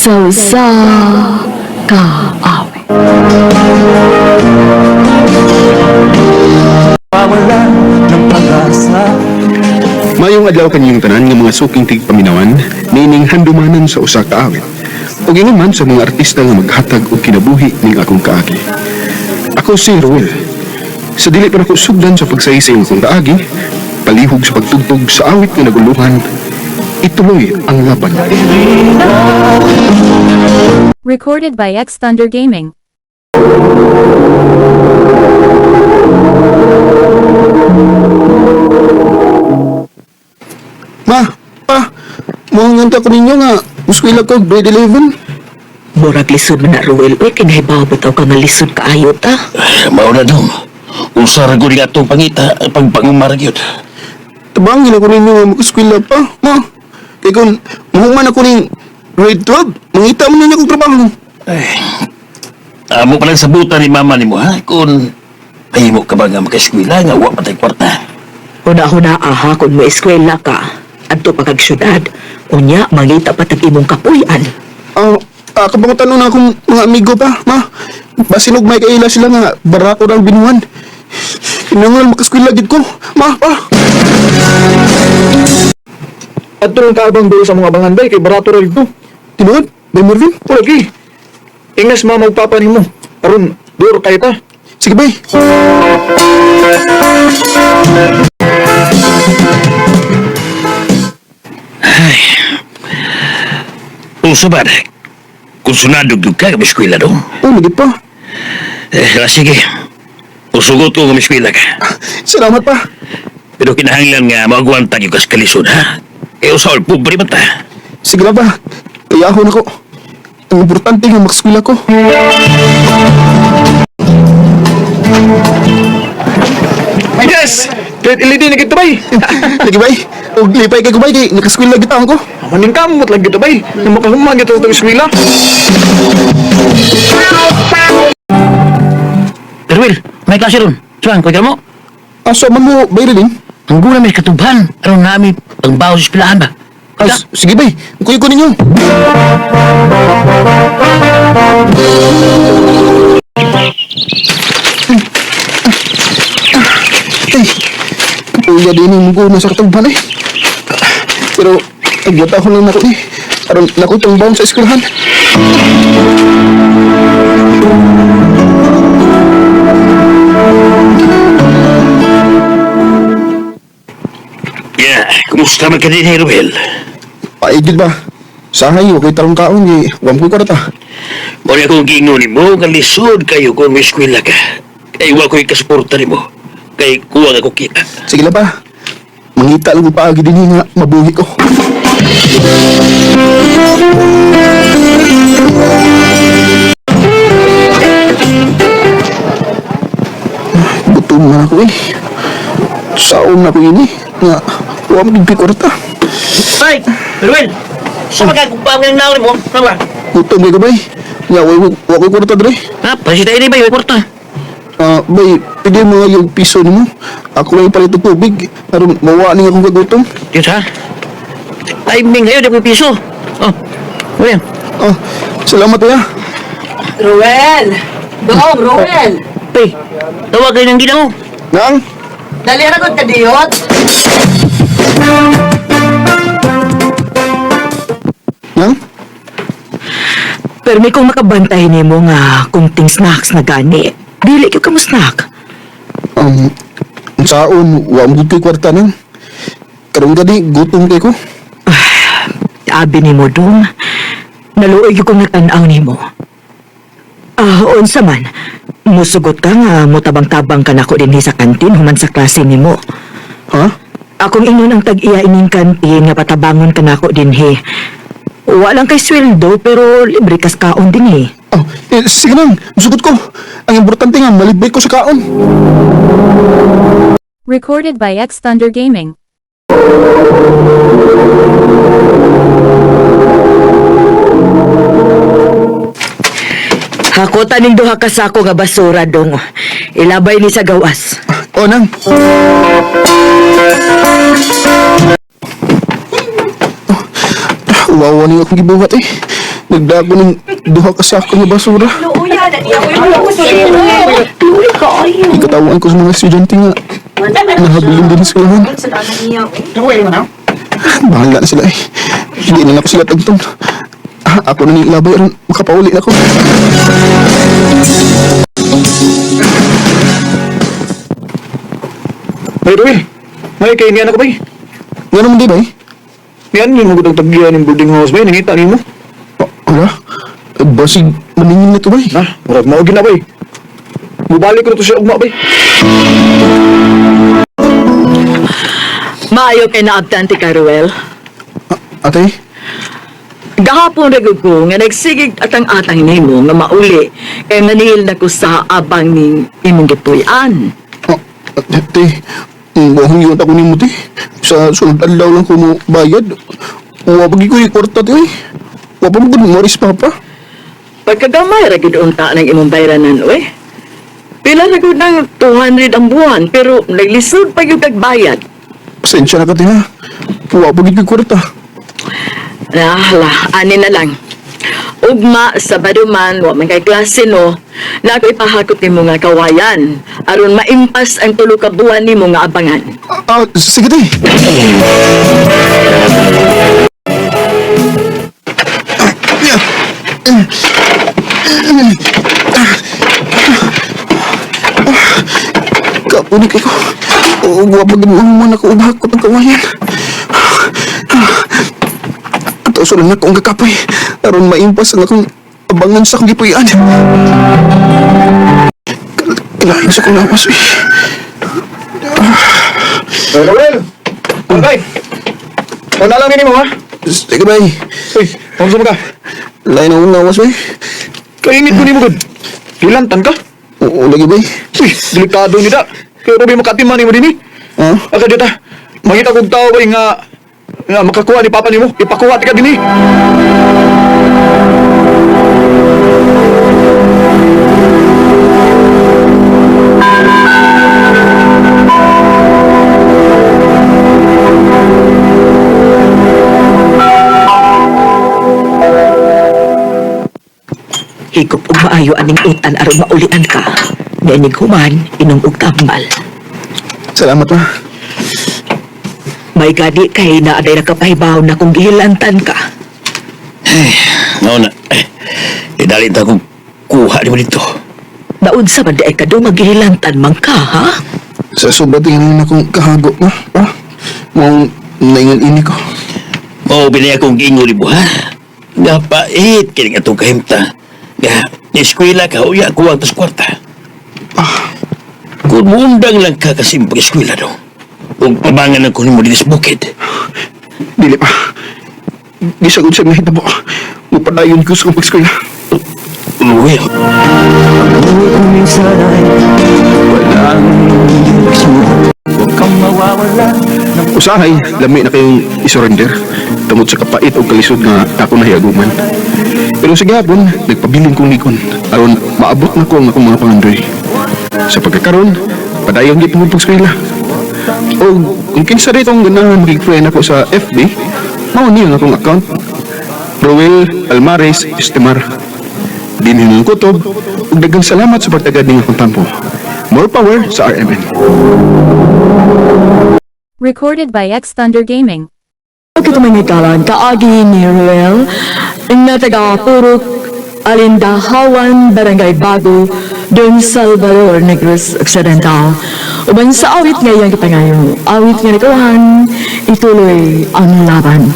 Sa kaawit. Pawalan ng pag-asa. Mayong adlaw kanyang tanan nga mga suking tigpaminawan, nining handumanan sa usa ka awit. Ug man sa mga artista nga maghatag og kinabuhi ning akong kaagi. Ako si Ruel. Sa dili pa nako sugdan sa pagsaysay ng akong kaagi, palihog sa pagtugtog sa awit nga naguluhan, ituloy ang laban. Recorded by X Thunder Gaming. Mga nganta ko ninyo nga, muskwila ko, grade 11. Murag lisod man na Ruel. Uy, kinahibaw bitaw ka nga lisod kaayo ta. Mao na dong. Usar ko rin atong pangita, pagpangumar yun. Tabangin ako ninyo nga makaskwila pa, ma. Kaya kung mahuman ako ning grade 12, mangita mo ninyo kong trabaho. Amo pa lang sabutan ni mama ni mo, ha? Kung mahimo ka ba nga makaskwila nga wa patay kwarta. Una-una aha kung mo eskwela ka. Adto pa kag syudad. Unya, mangita pa tag imong kapuyan. Kabangutan na akong mga amigo pa, ma. Basinog may kaila sila nga, barato ng binuhan. Kinangal makaskwila gid ko, ma, pa. At ito lang kaabang doon sa mga abangan bay, kay barato rin ito. Tinuod, may Mervin? O lagi. Ingas ma magpapanin mo. Aron, doon kayo ta. Sige, bay. Uso ba? Kung sunadog ka, kamiskwila dong. Lagi pa. Sige. Usugot ko kamiskwila ka. Salamat pa. Pero kinahanglan nga magwantag yung kaskalisod, ha? Usaw, pobre ba ta? Sige na ba? Kaya ako na ko. Ang importante nga makaskwila ko. Ay, yes! Grade LED na kita bay. Lagi, bay. Huwag lipay kay ko, bay. Kaya nakaskwila kita ko. Maning kamot lang kita bay. Na makahumag ito itong eskwela. Erwil, may klase ron. Suan, kaya mo? Asa man mo, bay rin? Ang gula may katubhan. Anong namin ang baho sa espilaan ba? Sige, bay. Kuya ko ninyo. Kuya din yung munggo na sa katagban eh. Pero, agyata ko lang nako eh. Parang nakutang baon sa eskwelahan. Kumusta man ka din, Ruel? Paigid ba? Sahay, okay tarong kaon eh. Huwag ko karata. Muna kong gingunin mo, nga lisod kayo kung may eskwela ka. Kaya iwa ko yung kasuporta ni mo. Kaya kuha ako kita. Sige lang pa. Mangita lang mo paagi din nga mabuhi ko. Gutom na ako eh. Saom na ko ini. Nga, huwag magiging korta. Ay, Ruel! Sa magkakupang ng naon mo, tama? Gutom kayo bay. Nga, huwag ko korta dre. Ha? Pasita ini ba yung kwarta? Bay, pwede mo yung piso ni mo. Ako lang palit ng tubig. Aron, mawaning akong kagutom. Diyos ha? Timing ngayon, di ko piso. Oh, Ruel. Salamat ya. Ruel! Dong, Ruel! Pay, tawag kayo ng ginaw. Nang? Dali ragot ka diyot! Nang? Pero may kung makabantay ni mo nga kunting snacks na gani. Dili ka mo snack. Saon, huwag mo kay kwarta nang. Karong gani, gutom kay ko. Abi ni mo dong. Naluoy ko natanaw ni mo. Unsa man. Musugot ka nga, mutabang-tabang ka na ko din sa kantin human sa klase ni mo. Ha? Akong inon ang tag-iya ining kantin nga patabangon ka na ko din he. Walang kay sweldo pero libre kas kaon din he. Sige nang, musugot ko. Ang importante nga, malibay ko sa kaon. Recorded by X Thunder Gaming. Hakutan ning duha ka sako nga basura dong. Ilabay ni sa gawas. Nang. Wawa niyo akong gibuhat eh. Nagdago ng duha ka sako nga basura. Luya, dali ako yung Luya ka, ayaw. Ikatawan ko sa mga estudyante nga nahabilin din sa eskwelahan. Sa danan niya, Bahala na sila eh. Hindi na ako sila tagtong. Ako na nilabay ron. Makapauli na ako. Ay, Ruel. May kay niyan ako ba? Nga naman di ba eh? Yan yung magandang tagyan ng boarding house ba? Nangita niyo mo? Wala. Basig maningin na ito ba eh? Na, murag maugin na ba? Mubalik ko na to siya ugma ba? Maayo kay naabtante ka, Ruel. Atay? Gahapon ragod ko nga nagsigig atang-atang nimo nga mauli kay nanihil na ko sa abang ning imong gipuy-an. Ate, buhang yun ako ni mo ti. Sa sunod adlaw lang ko mo bayad. Wabagi ko yung kwarta ti eh. Wapa mo gano'n maris papa. Pagkagamay ragod unta ng imong bayranan, we. Pila ragod ng 200 ang buwan pero naglisod pa yung kagbayad. Pasensya na ka ti ha. Wabagi ko yung kwarta. Hala, ani na lang. Ugma sa baduman, wa man kay klase no, na ako ipahakot ni nga kawayan, aron maimpas ang tulo ka buwan ni nga abangan. Sige ti. Kapunik ako. Wabagi mo na ko ubahakot ng kawayan. Sulan na akong kakapoy. Aron maimpas ang akong abangan sa akong gipuyan. Kalahin sa akong lawas eh. Ruel! Angkay! Ano na lang din mo ha? Sige ba eh. Uy, kung ka? Lain akong lawas eh. Kaingit ko ni mo gud. Hilantan ka? Oo, lagi ba eh. Uy, delikado ni da. Kaya rubi makatiman ni mo din eh. Ha? Aka dita, mangita kong tao ba nga makakuha ni papa ni mo. Ipakuha ti ka din eh. Higop ug maayo aning utan aron maulian ka. Nenig human, inong ug tambal. Salamat ma. May gadi kay na aday nakapahibaw na kung gihilantan ka. Ano na. Idalit ako kuha ni mo dito. Naunsa man di ay kado maghihilantan man ka, ha? Sa sobra tingin na akong kahago ma. Pa? Mong naingan ini ko. Mao binaya akong gingo ni mo ha. Napait kini nga itong kahimta. Nga, eskwela ka, uya ko ang tas kwarta. Kung muundang lang ka kasi mag-eskwela no. Kung pabangan ako ni mo din sa bukid. Dili pa. Gisagod sa mga hitabo. Mupadayon ko sa pag-eskwela. Well, Usahay, lami na kayong isurrender tungod sa kapait o kalisod nga ako nahiaguman. Pero sa gabon, nagpabiling kong likon aron maabot na ko ang akong mga pangandoy. Sa pagkakaroon, padayon git mo pagskwela. O kung kinsa rin itong ganahan maging friend ako sa FB, mao niyo ang akong account. Roel Almares Estimar. Dinhin ng kutob, ug daghang salamat sa pagtagad ning akong tampo. More power sa RMN. Recorded by X Thunder Gaming. Kita mangitalan kaagi ni Ruel na taga Purok Alindahawan, Barangay Bago, Don Salvador, Negros Occidental. Uban sa awit ngayong kitangayo, awit nga nikawahan, ituloy ang laban.